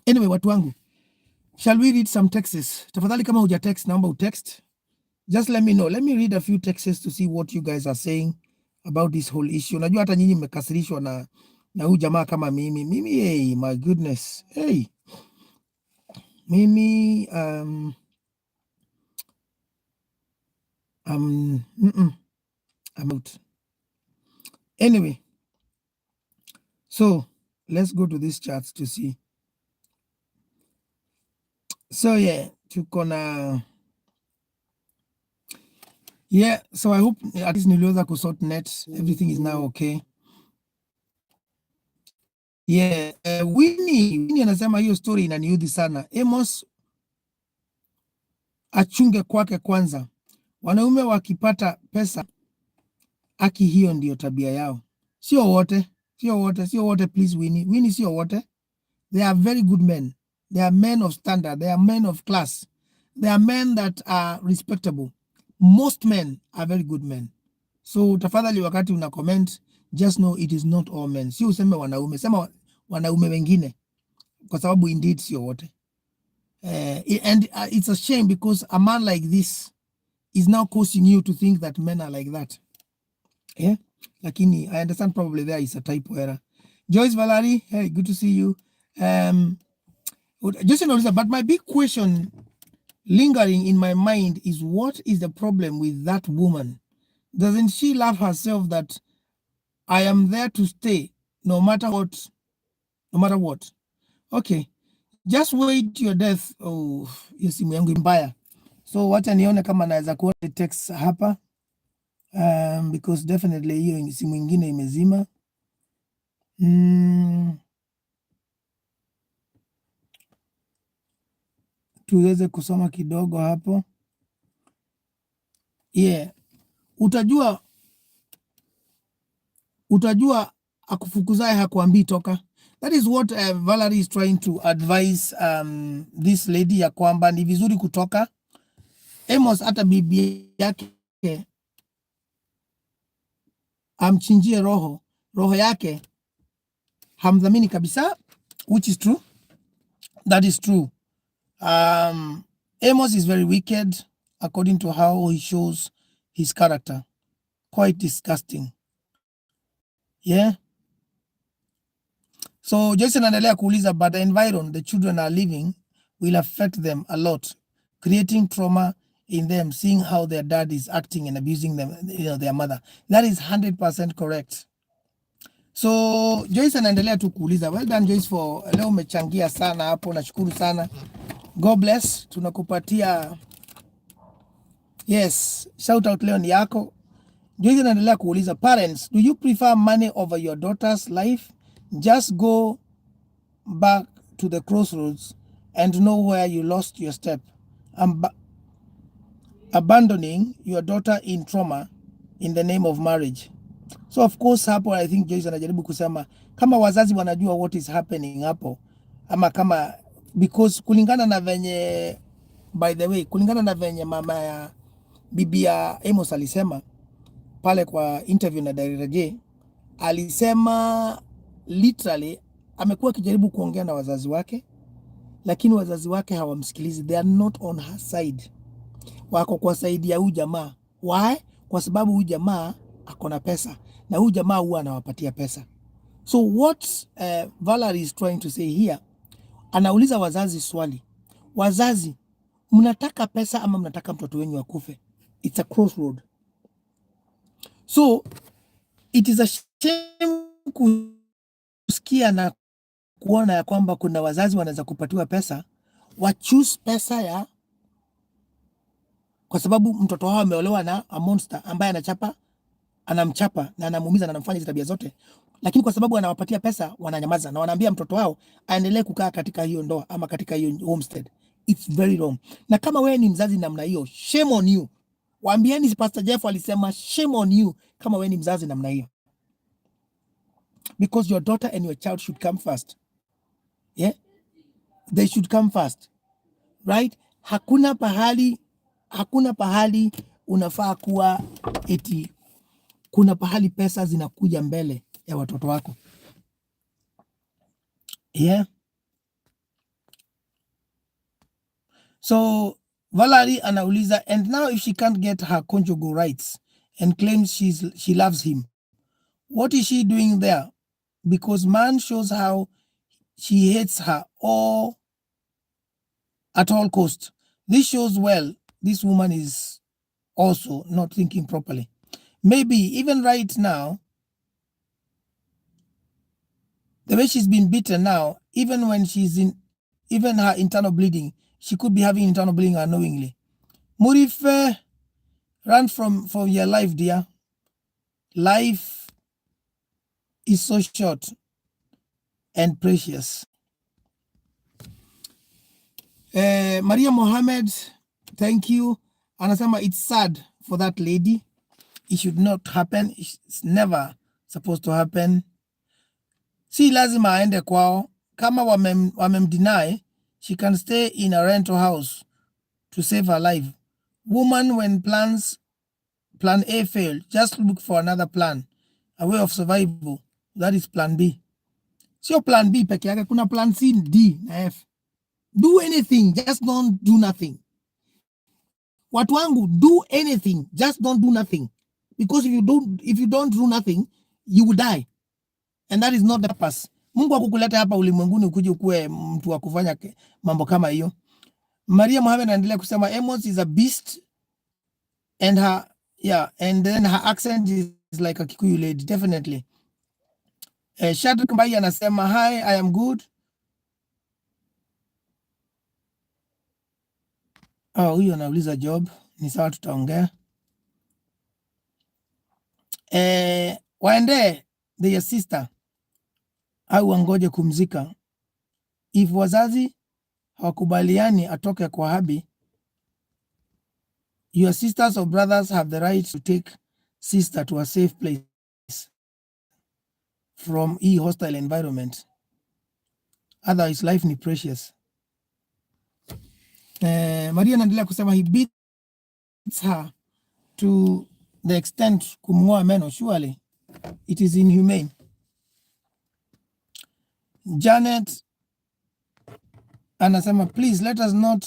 Anyway, watu wangu, shall we read some texts? Tafadhali kama huja text, naomba utext. Just let me know. Let me read a few texts to see what you guys are saying about this whole issue. Najua hata nyinyi mmekasirishwa na huyu jamaa kama mimi. Mimi, hey, my goodness. Hey. Mimi, I'm out. Anyway, so let's go to these charts to see. So yeah, tuko na so I hope at least niliweza kusort net. Everything is now okay. Yeah, Winnie anasema hiyo story inaniudhi sana. Amos achunge kwake kwanza. Wanaume wakipata pesa aki, hiyo ndio tabia yao. Sio wote, please Winnie. Winnie sio wote. They are very good men. They are men of standard. They are men of class. They are men that are respectable. Most men are very good men. So tafadhali wakati una comment, just know it is not all men. Si useme wanaume, sema wanaume wengine. Kwa sababu indeed sio wote. And it's a shame because a man like this is now causing you to think that men are like that. Yeah? Lakini I understand probably there is a typo error. Joyce Valerie, hey, good to see you. Just but my big question lingering in my mind is, what is the problem with that woman? Doesn't she love herself that I am there to stay no matter what? No matter what. Okay. Just wait your death. Oh, yes, simu yangu mbaya. So wacha nione kama naweza kuona text hapa. Because definitely hiyo simu ingine imezima. Tuweze kusoma kidogo hapo. Yeah. Utajua akufukuzae hakuambii toka. That is what Valerie is trying to advise this lady, ya kwamba ni vizuri kutoka. Amos hata bibi yake amchinjie roho roho yake hamdhamini kabisa, which is true. That is true. Amos is very wicked according to how he shows his character. Quite disgusting. Yeah. So Jason anaendelea kuuliza, but the environment the children are living will affect them a lot, creating trauma in them, seeing how their dad is acting and abusing them, their mother. That is 100% correct. So Joyce anaendelea tu kuuliza. Well done Joyce, for leo umechangia sana hapo, nashukuru sana. God bless, tunakupatia yes, shout out leo ni yako. Joyce anaendelea kuuliza, parents, do you prefer money over your daughter's life? Just go back to the crossroads and know where you lost your step. Abandoning your daughter in trauma in the name of marriage. So of course hapo I think Joyce anajaribu kusema kama wazazi wanajua what is happening hapo, ama kama because kulingana na venye, by the way, kulingana na venye mama ya bibi ya Amos alisema pale kwa interview na Director J, alisema literally amekuwa akijaribu kuongea na wazazi wake, lakini wazazi wake hawamsikilizi. They are not on her side. Wako kwa side ya huyu jamaa. Why? Kwa sababu huyu jamaa akona pesa na huyu jamaa huwa anawapatia pesa. So what Valerie is trying to say here, anauliza wazazi swali. Wazazi, mnataka pesa ama mnataka mtoto wenyu akufe? It's a crossroad. So it is a shame kusikia na kuona ya kwamba kuna wazazi wanaweza kupatiwa pesa, wa choose pesa ya, kwa sababu mtoto wao ameolewa na a monster ambaye anamchapa na anamuumiza na anamfanya hizo tabia zote, lakini kwa sababu anawapatia pesa wananyamaza na wanaambia mtoto wao aendelee kukaa katika hiyo ndoa ama katika hiyo homestead. It's very wrong. Na kama wewe ni mzazi namna hiyo, shame on you. Waambieni Pastor Jeff alisema shame on you kama wewe ni mzazi namna hiyo. Because your daughter and your child should come first. Yeah? They should come first. Right? Hakuna pahali unafaa kuwa eti kuna pahali pesa zinakuja mbele ya watoto wako. Yeah. So Valerie anauliza, and now if she can't get her conjugal rights and claims she loves him, what is she doing there? Because man shows how she hates her all at all cost. This shows well this woman is also not thinking properly. Maybe even right now, the way she's been beaten now, even when she's in, even her internal bleeding, she could be having internal bleeding unknowingly. Murife, run from your life, dear. Life is so short and precious. Maria Mohammed, thank you. Anasema it's sad for that lady. It should not happen. It's never supposed to happen. Si lazima aende kwao. Kama wamemdeny, she can stay in a rental house to save her life. Woman, when plan A failed, just look for another plan, a way of survival. That is plan B. Sio plan B peke yake, kuna plan C, D na F. Do anything, just don't do nothing. Watu wangu, do anything, just don't do nothing. Because if you don't do nothing, you will die. And that is not the purpose. Mungu hakukuleta hapa ulimwenguni ukuje ukue mtu wa kufanya mambo kama hiyo. Maria Mohammed anaendelea kusema Amos is a beast and and then her accent is like a Kikuyu lady, definitely. Shadrack Mbai anasema hi, I am good. Huyo anauliza job, ni sawa tutaongea. Waende their sister au wangoje kumzika. If wazazi hawakubaliani atoke kwa habi, your sisters or brothers have the right to take sister to a safe place from a hostile environment. Otherwise life ni precious. Maria anaendelea kusema he beats her to the extent kumngoa meno. Surely it is inhumane. Janet anasema please let us not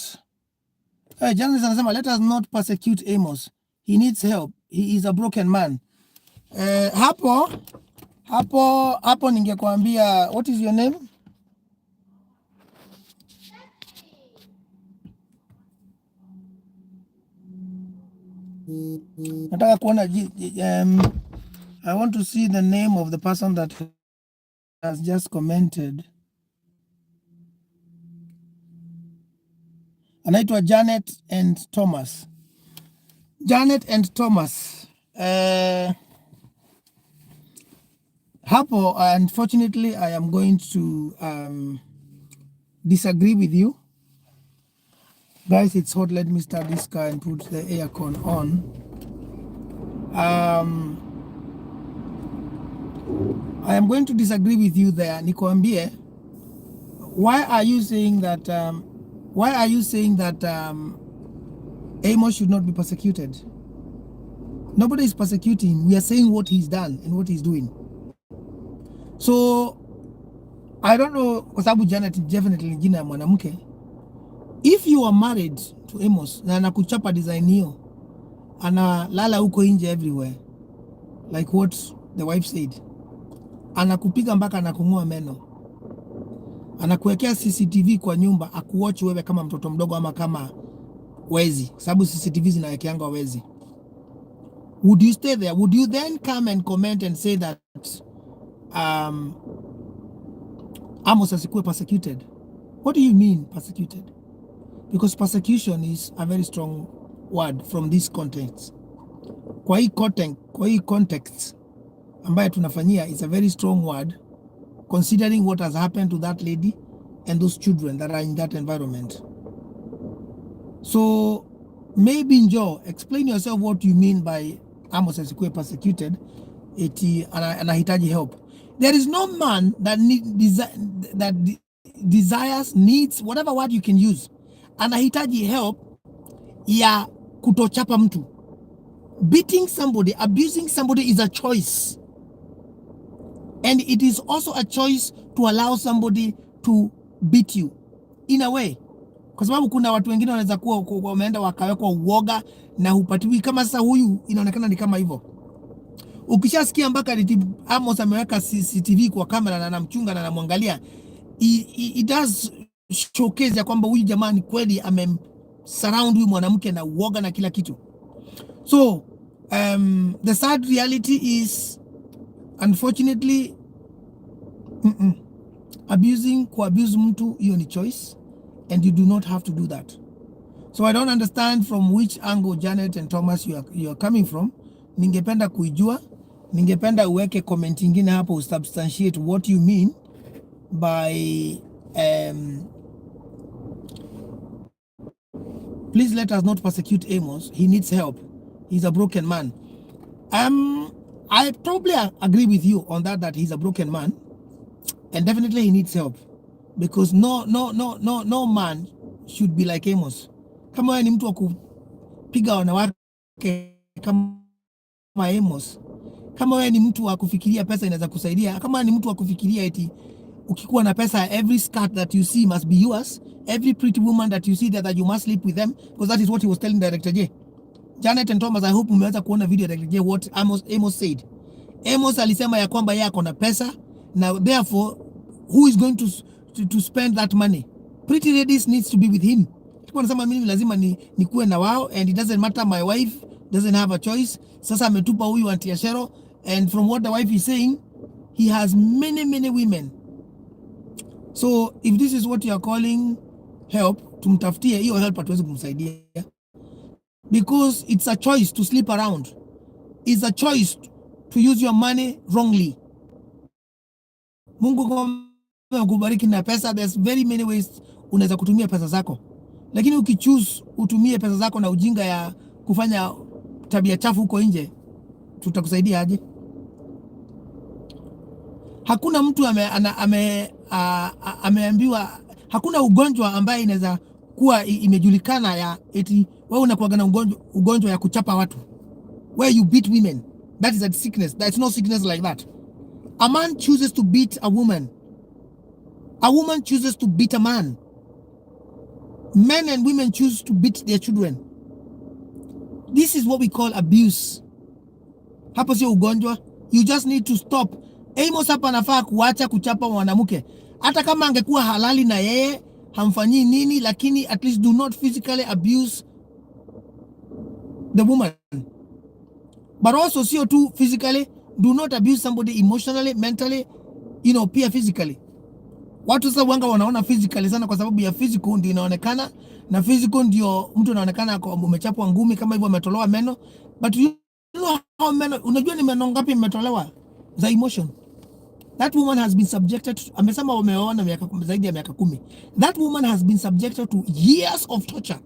Janet anasema let us not persecute Amos. He needs help. He is a broken man. Hapo ningekwambia, what is your name? Nataka kuona I want to see the name of the person that has just commented. Anaitwa Janet and Thomas. Janet and Thomas. Hapo, unfortunately, I am going to disagree with you. Guys, it's hot. Let me start this car and put the aircon on. I am going to disagree with you there. Nikwambie, why are you saying that Amos should not be persecuted? Nobody is persecuting. We are saying what he's done and what he's doing. So I don't know, kwa sababu Janet definitely jina ya mwanamke. If you are married to Amos na anakuchapa design hiyo, analala huko nje everywhere, like what the wife said, anakupiga mpaka anakung'oa meno, anakuwekea CCTV kwa nyumba akuwatch wewe kama mtoto mdogo ama kama wezi, sababu CCTV zinawekeanga wezi, would you stay there? Would you then come and comment and say that Amos asikuwe persecuted? What do you mean persecuted? Because persecution is a very strong word from this context. Kwa hii context ambayo tunafanyia is a very strong word, considering what has happened to that lady and those children that are in that environment. So maybe Njo, explain yourself what you mean by Amos asikuwe persecuted, eti anahitaji help. There is no man that desires, needs, whatever word you can use, anahitaji help ya kutochapa mtu. Beating somebody, abusing somebody is a choice. And it is also a choice to allow somebody to beat you in a way. Kwa sababu kuna watu wengine wanaweza kuwa wameenda wakawekwa uoga na hupatiwi, kama sasa huyu inaonekana ni kama hivyo. Ukishasikia mpaka Amos ameweka CCTV kwa kamera na anamchunga na anamwangalia, it does showcase ya kwamba huyu jamaa ni kweli surround huyu mwanamke na uoga na kila kitu. So the sad reality is, unfortunately, kuabuse mtu hiyo ni choice, and you do not have to do that. So I don't understand from which angle, Janet and Thomas, you are coming from. Ningependa kuijua, ningependa uweke comment ingine hapo substantiate what you mean by please let us not persecute Amos. He needs help. He's a broken man. I probably agree with you on that he's a broken man, and definitely he needs help, because no man should be like Amos. Kama wewe ni mtu wa kupiga wanawake kama Amos, kama wewe ni mtu wa kufikiria pesa inaweza kusaidia, kama ni mtu wa kufikiria eti ukikuwa na pesa, every skirt that you see must be yours, every pretty woman that you see that you must sleep with them, because that is what he was telling Director J. Janet and Thomas, I hope mmeweza kuona video Director J, what Amos said. Amos alisema ya kwamba yeye akona pesa, now therefore who is going to spend that money? Pretty ladies needs to be with him. Kwa nasema mimi lazima nikuwe na wao, and it doesn't matter, my wife doesn't have a choice. Sasa ametupa huyu Auntie Ashero, and from what the wife is saying, he has many women. So if this is what you are calling help, tumtafutie hiyo help, hatuwezi kumsaidia, because it's a choice to sleep around. It's a choice to use your money wrongly. Mungu kubariki na pesa, there's very many ways unaweza kutumia pesa zako, lakini ukichoose utumie pesa zako na ujinga ya kufanya tabia chafu huko nje, tutakusaidia aje? Hakuna mtu ameambiwa, hakuna ugonjwa ambaye inaweza kuwa imejulikana ya eti wewe unakuwa na ugonjwa ya kuchapa watu, where you beat women. That is a sickness. There's no sickness like that. A man chooses to beat a woman. A woman chooses to beat a man. Men and women choose to beat their children. This is what we call abuse. Hapo sio ugonjwa. You just need to stop. Amos hapa anafaa kuacha kuchapa mwanamke. Hata kama angekuwa halali na yeye, hamfanyii nini, lakini at least do not physically abuse the woman. But also sio tu physically, do not abuse somebody emotionally, mentally, pia physically. Watu sasa wanga wanaona physically sana kwa sababu ya physical ndio inaonekana, na physical ndio mtu anaonekana kwa umechapwa ngumi kama hivyo ametolewa meno. But you know how meno, unajua ni meno ngapi imetolewa za emotion? That woman has been subjected to, amesema wameona zaidi ya miaka 10. That woman has been subjected to years of torture.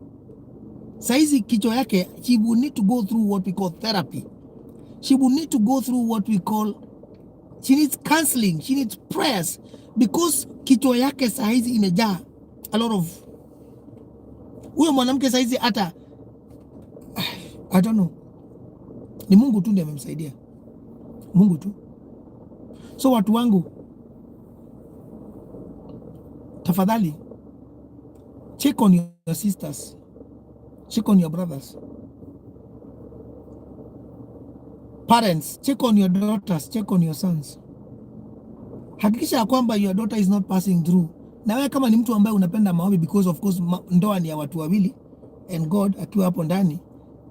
Saizi kichwa yake, she will need to go through what we call therapy. She will need to go through what we call, she needs counseling, she needs prayers, because kichwa yake saizi imejaa a lot of, huyo mwanamke saizi hata I don't know, ni Mungu tu ndiye amemsaidia, Mungu tu. So watu wangu, tafadhali check on your sisters, check on your brothers. Parents, check on your daughters, check on your sons. Hakikisha ya kwamba your daughter is not passing through. Na wewe kama ni mtu ambaye unapenda maombi, because of course ndoa ni ya watu wawili and God akiwa hapo ndani,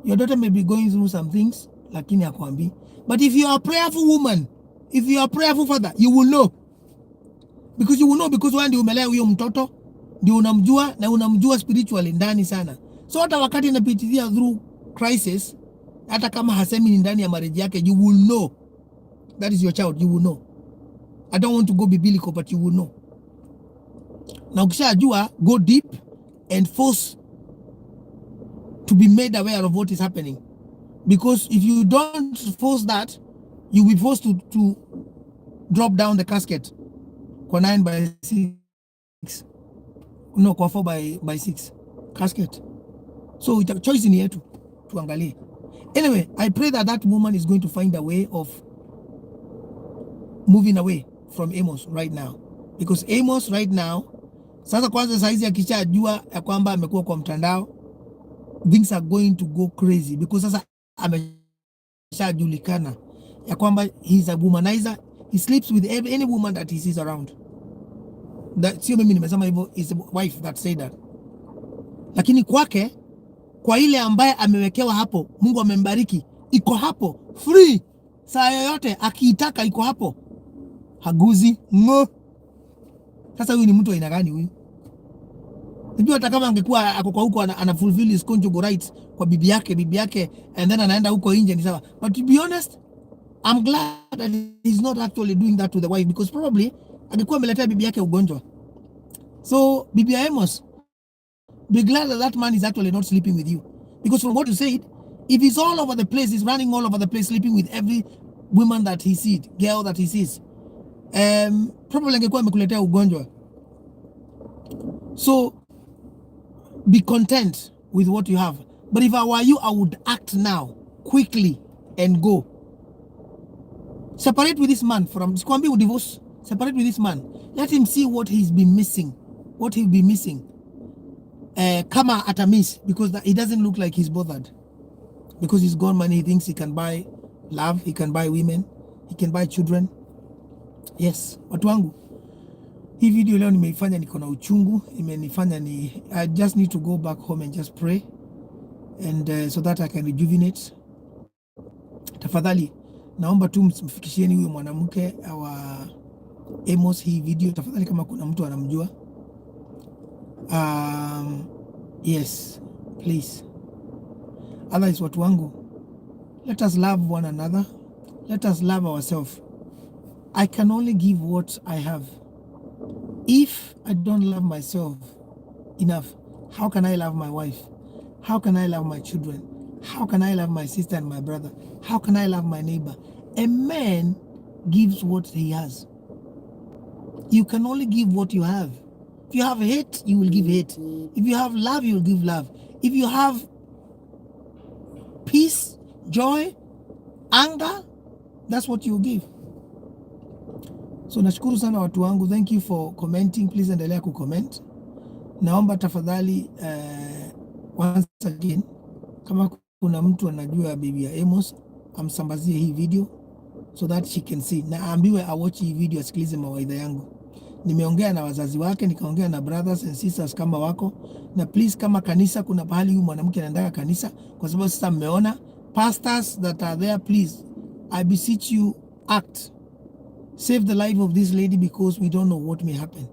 your daughter may be going through some things, lakini hakwambii. But if you are a prayerful woman, if you are a prayerful father, you will know. Because you will know, because wewe ndio umelea huyo mtoto, ndio unamjua, na unamjua spiritually ndani sana. So hata wakati inapitia through crisis, hata kama hasemi ni ndani ya marriage yake, you will know that is your child, you will know. I don't want to go biblical, but you will know. Na ukishajua, go deep and force to be made aware of what is happening. Because if you don't force that, you will be forced to drop down the casket kwa 9/6. No, kwa 4/6 casket. So ita choice ni yetu, tuangalie. Anyway, I pray that that woman is going to find a way of moving away from Amos right now. Because Amos right now, sasa kwanza saizi akishajua ya kwamba amekuwa kwa mtandao, things are going to go crazy. Because sasa ameshajulikana ya kwamba he's a womanizer. He sleeps with any woman that he sees around. That sio mimi nimesema hivyo, is the wife that said that. Lakini kwake, kwa ile ambaye amewekewa hapo, Mungu amembariki, iko hapo free, saa yoyote akiitaka iko hapo, haguzi ngo. Sasa huyu ni mtu aina gani huyu? Unajua hata kama angekuwa ako kwa huko ana fulfill his conjugal rights kwa bibi yake and then anaenda huko nje ni sawa. But to be honest, I'm glad that he's not actually doing that to the wife, because probably angekuwa ameletea bibi yake ugonjwa. So bibi Amos, be glad that that man is actually not sleeping with you, because from what you said, if he's all over the place, he's running all over the place, sleeping with every woman that he sees, girl that he sees, probably angekuwa amekuletea ugonjwa. So be content with what you have. But if I were you, I would act now quickly and go separate with this man from Squambi with divorce. Separate with this man. Let him see what he's been missing, what he'll be missing. Kama atamiss, because he doesn't look like he's bothered. Because he's gone money, he thinks he can buy love, he can buy women, he can buy children. Yes, watu wangu, hii video leo nimeifanya niko na uchungu, imenifanya I just need to go back home and just pray, and so that I can rejuvenate. Tafadhali naomba tu mfikishieni huyo mwanamke wa Amos hii video tafadhali, kama kuna mtu anamjua. Yes, please. Otherwise, watu wangu, let us love one another, let us love ourselves. I can only give what I have. If I don't love myself enough, how can I love my wife? How can I love my children? How can I love my sister and my brother? How can I love my neighbor? A man gives what he has. You can only give what you have. If you have hate, you will give hate. If you have love, you will give love. If you have peace, joy, anger, that's what you give. So nashukuru sana watu wangu, thank you for commenting, please endelea kucomment. Naomba tafadhali once again, kama kuna mtu anajua bibi ya Amos, amsambazie hii video so that she can see, na aambiwe awatch hii video, asikilize mawaidha yangu. Nimeongea na wazazi wake, nikaongea na brothers and sisters kama wako, na please, kama kanisa kuna bahali huyu mwanamke anaenda kanisa, kwa sababu sasa mmeona pastors that are there, please I beseech you, act, save the life of this lady, because we don't know what may happen.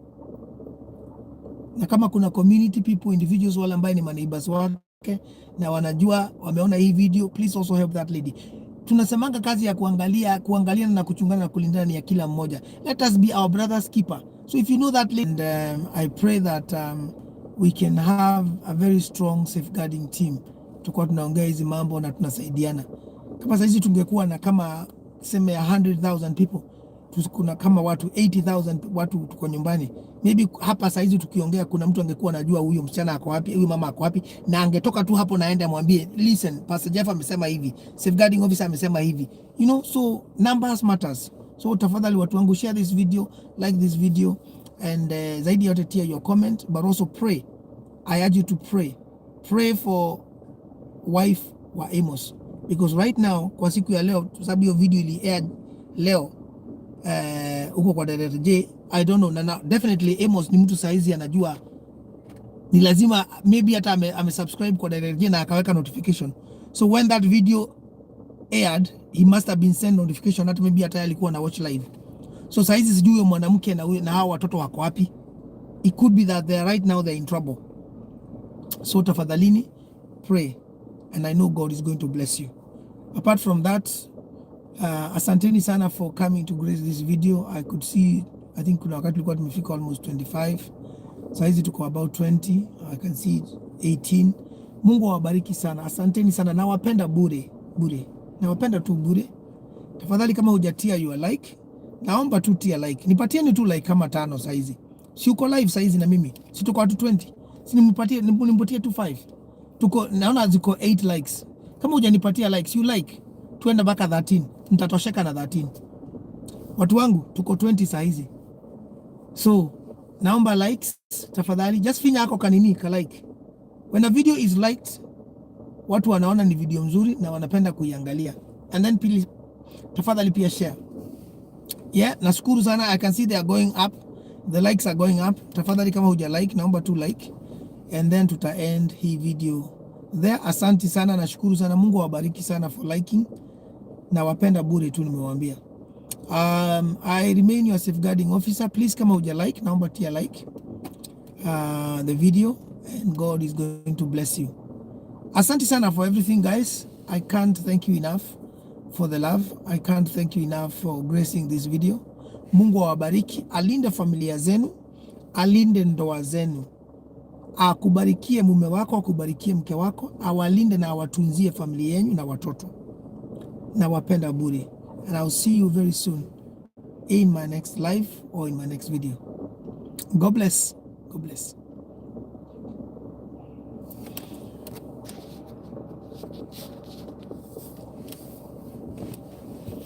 Na kama kuna community people, individuals wale ambaye ni maneighbors wake na wanajua, wameona hii video, please also help that lady. Tunasemanga kazi ya kuangalia na kuchungana na kulindana ni ya kila mmoja. Let us be our brother's keeper. So if you know that lady, and I pray that we can have a very strong safeguarding team. Tukua tunaongea hizi mambo na tunasaidiana. Kama saizi tungekuwa na kama seme 100,000 people, kuna kama watu 80,000 watu tuko nyumbani, maybe hapa saizi tukiongea kuna mtu angekuwa anajua huyo msichana ako wapi, huyo mama ako wapi, na angetoka tu hapo naende amwambie, listen, Pastor Jeff amesema hivi, safeguarding officer amesema hivi, you know. So numbers matters. So tafadhali watu wangu, share this video, like this video, and zaidi yote tia your comment, but also pray. I urge you to pray for wife wa Amos, because right now kwa siku ya leo, sababu hiyo video ili air leo uko kwa Director J, I don't know, na definitely Amos ni mtu saizi anajua ni lazima, maybe hata amesubscribe kwa Director J na akaweka notification, so when that video aired he must have been sent notification, hata maybe hata alikuwa na watch live. So saizi sijui mwanamke na hao watoto wako wapi. It could be that right now they're in trouble. So tafadhalini pray, and I know God is going to bless you. Apart from that, asanteni sana for coming to grace this video. I could see, I think kuna wakati tulikuwa tumefika almost 25. Saizi tuko about 20. I can see 18. Mungu awabariki sana. Asanteni sana. Nawapenda bure. Nawapenda tu bure. Tafadhali kama hujatia your like, naomba tu tia like. Nipatieni tu like kama 5 saizi. Si uko live saizi na mimi. Si tuko watu 20. Si nimpatie tu 5. Tuko naona ziko 8 likes. Kama hujanipatia likes, you like, tuenda mpaka 13. Nitatosheka na 13. Watu wangu tuko 20 saizi. So naomba likes tafadhali, just finya yako kanini ka like. When a video is liked, watu wanaona ni video mzuri na wanapenda kuiangalia. And then please tafadhali pia share. Yeah, nashukuru sana. I can see they are going up. The likes are going up. Tafadhali kama huja like, naomba tu like, and then tuta end hii video there. Asante sana, nashukuru sana. Mungu awabariki sana for liking. Na wapenda bure tu nimewaambia. I remain your safeguarding officer. Please kama huja like, naomba tia like the video, and God is going to bless you. Asante sana for everything guys. I can't thank you enough for the love. I can't thank you enough for gracing this video. Mungu awabariki, alinde familia zenu, alinde ndoa zenu, akubarikie mume wako, akubarikie mke wako, awalinde na awatunzie familia yenu na watoto. Na wapenda bure. And I'll see you very soon in my next live or in my next video. God bless. God bless.